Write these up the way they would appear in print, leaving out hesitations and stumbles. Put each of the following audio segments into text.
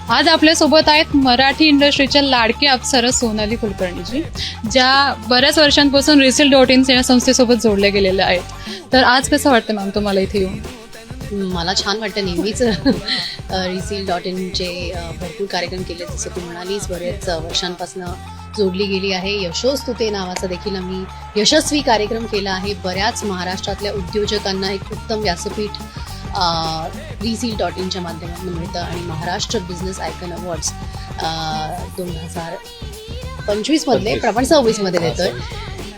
आज आपल्यासोबत आहेत मराठी इंडस्ट्रीच्या लाडकी अप्सरा सोनाली कुलकर्णीजी, ज्या बऱ्याच वर्षांपासून रिसील.इन या संस्थेसोबत जोडल्या गेलेल्या आहेत. तर आज कसं वाटतं मॅम तुम्हाला इथे येऊन? मला छान वाटतं नेहमीच. रिसील.इनचे भरपूर कार्यक्रम केले, जसं तू म्हणालीस बरेच वर्षांपासून जोडली गेली आहे. यशोस्तुते नावाचा देखील आम्ही यशस्वी कार्यक्रम केला आहे. बऱ्याच महाराष्ट्रातल्या उद्योजकांना एक उत्तम व्यासपीठ रिसील.इनच्या माध्यमातून मिळतं आणि महाराष्ट्र बिझनेस आयकॉन अवॉर्ड्स 2025 मधले प्रमाण 26 मध्ये देतोय.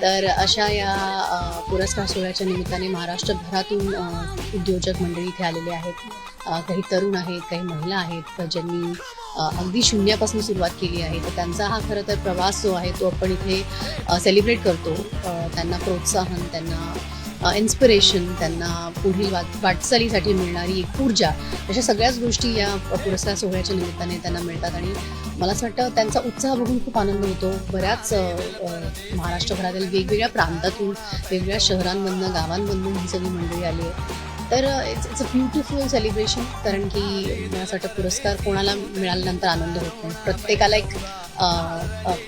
तर अशा या पुरस्कार सोहळ्याच्या निमित्ताने महाराष्ट्रभरातून उद्योजक मंडळी इथे आलेले आहेत. काही तरुण आहेत, काही महिला आहेत ज्यांनी अगदी शून्यापासून सुरुवात केली आहे. तर त्यांचा हा खरं तर प्रवास जो आहे तो आपण इथे सेलिब्रेट करतो. त्यांना प्रोत्साहन, त्यांना इन्स्पिरेशन, त्यांना पुढील वाटचालीसाठी मिळणारी एक ऊर्जा, अशा सगळ्याच गोष्टी या पुरस्कार सोहळ्याच्या निमित्ताने त्यांना मिळतात. आणि मला असं वाटतं त्यांचा उत्साह बघून खूप आनंद होतो. बऱ्याच महाराष्ट्रभरातील वेगवेगळ्या प्रांतातून, वेगवेगळ्या शहरांमधनं, गावांमधून ही सगळी मंडळी आली आहे. तर इट्स अ ब्युटिफुल सेलिब्रेशन. कारण की मला असं वाटतं पुरस्कार कोणाला मिळाल्यानंतर आनंद होत नाही. प्रत्येकाला एक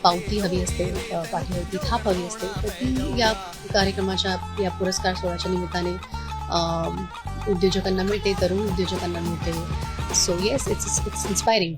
पावती हवी असते, पाठीवरती थाप हवी असते. तर ती या कार्यक्रमाच्या, या पुरस्कार सोहळ्याच्या निमित्ताने उद्योजकांना मिळते, तरुण उद्योजकांना मिळते. So yes, it's inspiring.